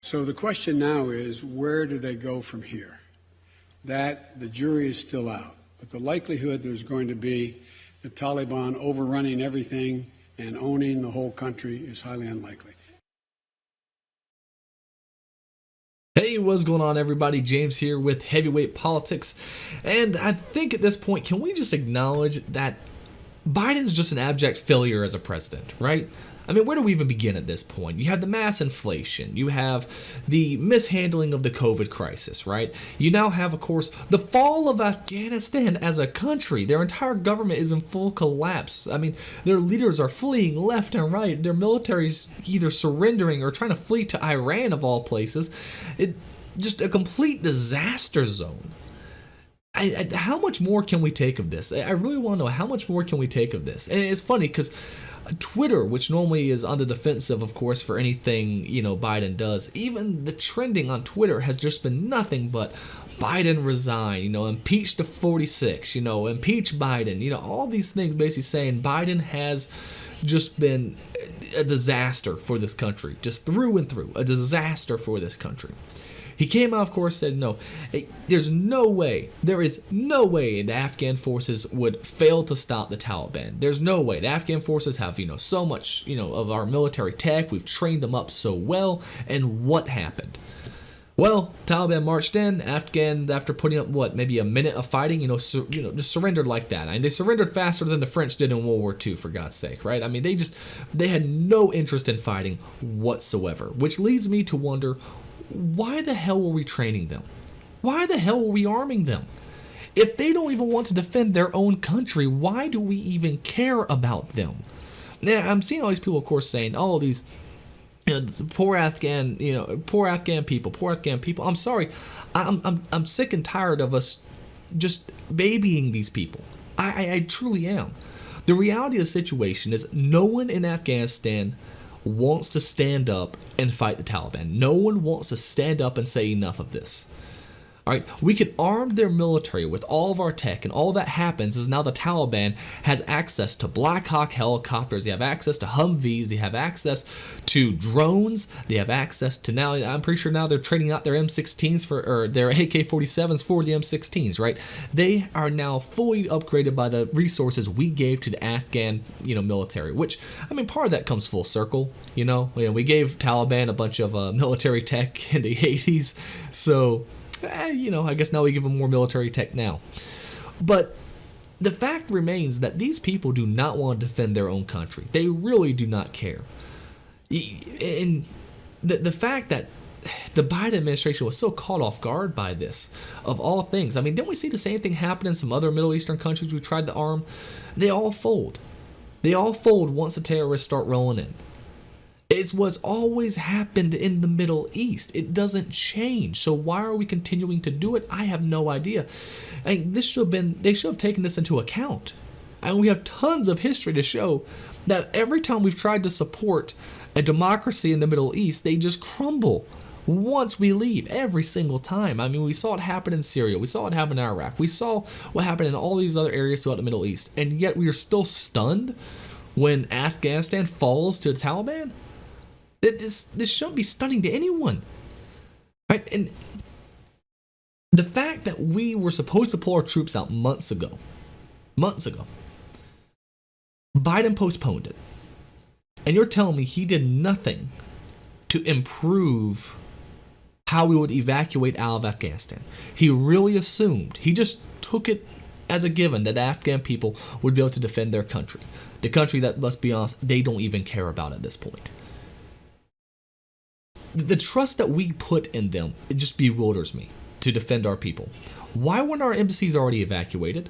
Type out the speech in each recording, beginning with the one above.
So the question now is, where do they go from here? That, the jury is still out. But the likelihood there's going to be the Taliban overrunning everything and owning the whole country is highly unlikely. Hey, what's going on, everybody? James here with Heavyweight Politics. And I think at this point, can we just acknowledge that Biden's just an abject failure as a president, right? I mean, where do we even begin at this point? You have the mass inflation. You have the mishandling of the COVID crisis, right? You now have, of course, the fall of Afghanistan as a country. Their entire government is in full collapse. I mean, their leaders are fleeing left and right. Their military's either surrendering or trying to flee to Iran, of all places. Just a complete disaster zone. How much more can we take of this? I really want to know, how much more can we take of this? And it's funny because Twitter, which normally is on the defensive, of course, for anything, Biden does, even the trending on Twitter has just been nothing but Biden resign, impeach the 46, impeach Biden, all these things basically saying Biden has just been a disaster for this country, just through and through, a disaster for this country. He came out, of course, said, no, there is no way the Afghan forces would fail to stop the Taliban. There's no way. The Afghan forces have, so much, of our military tech. We've trained them up so well. And what happened? Well, Taliban marched in. Afghans, after putting up, maybe a minute of fighting, just surrendered like that. And they surrendered faster than the French did in World War II, for God's sake, right? I mean, they had no interest in fighting whatsoever, which leads me to wonder, why the hell were we training them? Why the hell were we arming them? If they don't even want to defend their own country, why do we even care about them? Now, I'm seeing all these people, of course, saying, oh, these poor Afghan people. I'm sorry. I'm sick and tired of us just babying these people. I truly am. The reality of the situation is no one in Afghanistan wants to stand up and fight the Taliban. No one wants to stand up and say enough of this. All right, we can arm their military with all of our tech, and all that happens is now the Taliban has access to Black Hawk helicopters, they have access to Humvees, they have access to drones, they have access to, now I'm pretty sure now they're trading out their M16s or their AK-47s for the M16s, right? They are now fully upgraded by the resources we gave to the Afghan, military, which, I mean, part of that comes full circle, we gave Taliban a bunch of military tech in the 80s, so I guess now we give them more military tech now. But the fact remains that these people do not want to defend their own country. They really do not care. And the fact that the Biden administration was so caught off guard by this, of all things. I mean, didn't we see the same thing happen in some other Middle Eastern countries we tried to arm? They all fold. They all fold once the terrorists start rolling in. It's what's always happened in the Middle East. It doesn't change. So why are we continuing to do it? I have no idea. They should have taken this into account. And we have tons of history to show that every time we've tried to support a democracy in the Middle East, they just crumble once we leave, every single time. I mean, we saw it happen in Syria. We saw it happen in Iraq. We saw what happened in all these other areas throughout the Middle East. And yet we are still stunned when Afghanistan falls to the Taliban. This shouldn't be stunning to anyone, right? And the fact that we were supposed to pull our troops out months ago, Biden postponed it, and you're telling me he did nothing to improve how we would evacuate out of Afghanistan. He really assumed, he just took it as a given that Afghan people would be able to defend their country, the country that, let's be honest, they don't even care about at this point. The trust that we put in them, it just bewilders me to defend our people. Why weren't our embassies already evacuated?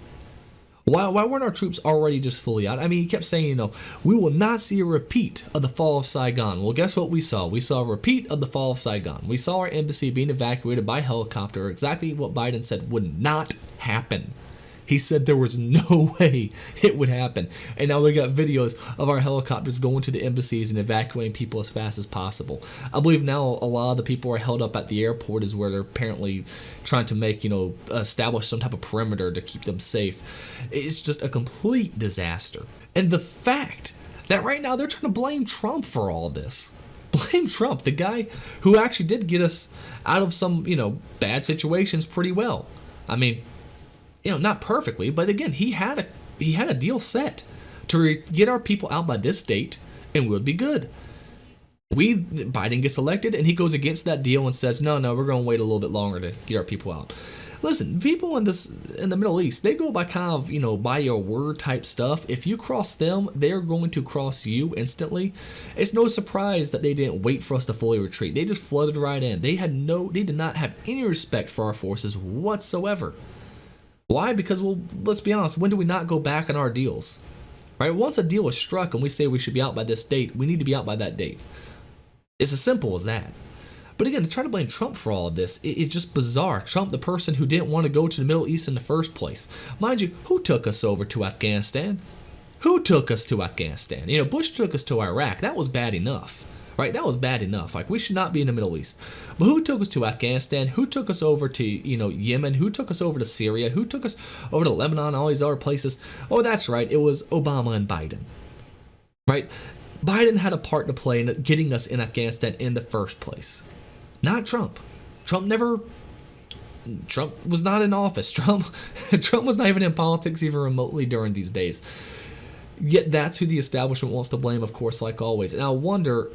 Why weren't our troops already just fully out? I mean, he kept saying, we will not see a repeat of the fall of Saigon. Well, guess what we saw? We saw a repeat of the fall of Saigon. We saw our embassy being evacuated by helicopter, exactly what Biden said would not happen. He said there was no way it would happen. And now we got videos of our helicopters going to the embassies and evacuating people as fast as possible. I believe now a lot of the people are held up at the airport is where they're apparently trying to make, establish some type of perimeter to keep them safe. It's just a complete disaster. And the fact that right now they're trying to blame Trump for all this. Blame Trump, the guy who actually did get us out of some, bad situations pretty well. I mean, not perfectly, but again, he had a deal set to get our people out by this date, and we would be good. Biden gets elected, and he goes against that deal and says, no, we're going to wait a little bit longer to get our people out. Listen, people in the Middle East, they go by kind of, by your word type stuff. If you cross them, they're going to cross you instantly. It's no surprise that they didn't wait for us to fully retreat. They just flooded right in. They did not have any respect for our forces whatsoever. Why? Because, well, let's be honest, when do we not go back on our deals? Right? Once a deal is struck and we say we should be out by this date, we need to be out by that date. It's as simple as that. But again, to try to blame Trump for all of this is just bizarre. Trump, the person who didn't want to go to the Middle East in the first place. Mind you, who took us over to Afghanistan? Who took us to Afghanistan? Bush took us to Iraq. That was bad enough, right? That was bad enough. Like, we should not be in the Middle East. But who took us to Afghanistan? Who took us over to, Yemen? Who took us over to Syria? Who took us over to Lebanon, all these other places? Oh, that's right. It was Obama and Biden, right? Biden had a part to play in getting us in Afghanistan in the first place. Not Trump. Trump was not in office. Trump was not even in politics even remotely during these days. Yet that's who the establishment wants to blame, of course, like always. And I wonder,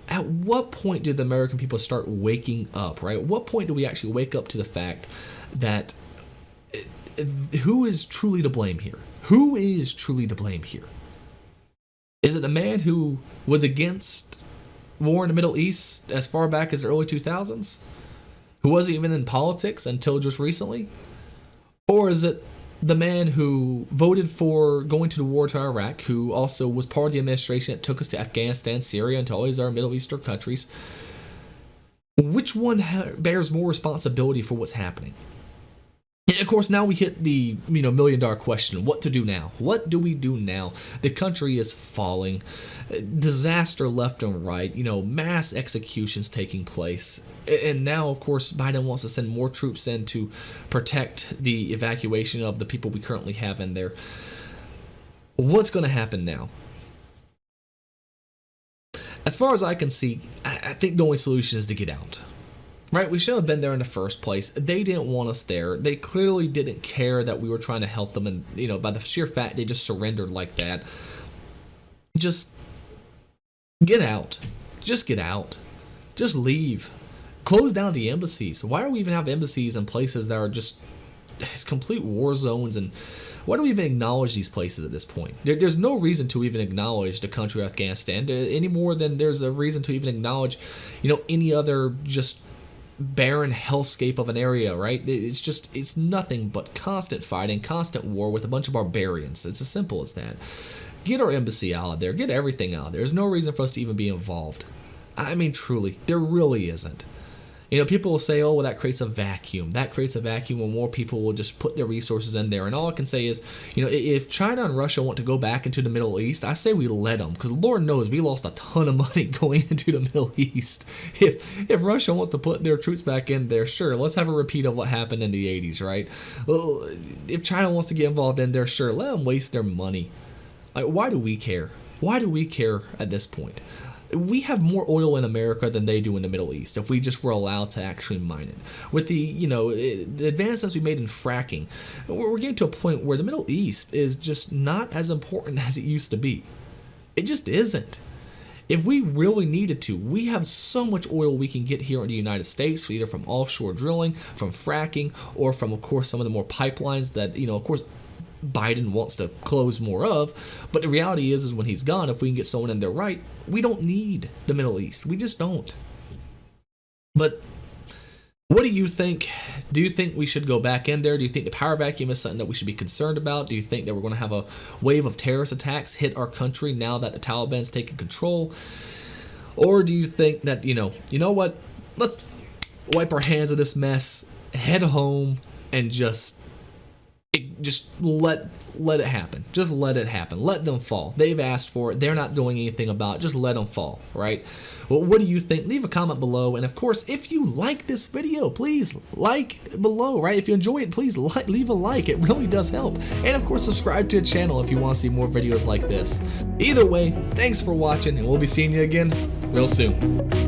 at what point do the American people start waking up, right? At what point do we actually wake up to the fact that who is truly to blame here? Who is truly to blame here? Is it the man who was against war in the Middle East as far back as the early 2000s, who wasn't even in politics until just recently? Or is it the man who voted for going to the war to Iraq, who also was part of the administration that took us to Afghanistan, Syria, and to all these other Middle Eastern countries? Which one bears more responsibility for what's happening? And of course, now we hit the $1,000,000 question: what to do now? What do we do now? The country is falling, disaster left and right. Mass executions taking place, and now, of course, Biden wants to send more troops in to protect the evacuation of the people we currently have in there. What's going to happen now? As far as I can see, I think the only solution is to get out. Right, we should have been there in the first place. They didn't want us there. They clearly didn't care that we were trying to help them, and by the sheer fact they just surrendered like that. Just get out. Just get out. Just leave. Close down the embassies. Why do we even have embassies in places that are just complete war zones? And why do we even acknowledge these places at this point? There's no reason to even acknowledge the country of Afghanistan any more than there's a reason to even acknowledge, any other just barren hellscape of an area, right? It's nothing but constant fighting, constant war with a bunch of barbarians. It's as simple as that. Get our embassy out of there. Get everything out of there. There's no reason for us to even be involved. I mean, truly, there really isn't. People will say, oh, well, that creates a vacuum. That creates a vacuum when more people will just put their resources in there. And all I can say is, if China and Russia want to go back into the Middle East, I say we let them, because Lord knows we lost a ton of money going into the Middle East. If Russia wants to put their troops back in there, sure, let's have a repeat of what happened in the 80s, right? Well, if China wants to get involved in there, sure, let them waste their money. Like, why do we care? Why do we care at this point? We have more oil in America than they do in the Middle East if we just were allowed to actually mine it. With the advances we made in fracking, we're getting to a point where the Middle East is just not as important as it used to be. It just isn't. If we really needed to, we have so much oil we can get here in the United States, either from offshore drilling, from fracking, or from, of course, some of the more pipelines that, of course, Biden wants to close more of. But the reality is when he's gone, if we can get someone in there right, we don't need the Middle East. We just don't. But what do you think? Do you think we should go back in there? Do you think the power vacuum is something that we should be concerned about? Do you think that we're going to have a wave of terrorist attacks hit our country now that the Taliban's taken control? Or do you think that, you know what? Let's wipe our hands of this mess, head home, and just just let it happen. Just let it happen. Let them fall. They've asked for it. They're not doing anything about it. Just let them fall, right? Well, what do you think? Leave a comment below. And of course, if you like this video, please like below, right? If you enjoy it, please leave a like. It really does help. And of course, subscribe to the channel if you want to see more videos like this. Either way, thanks for watching, and we'll be seeing you again real soon.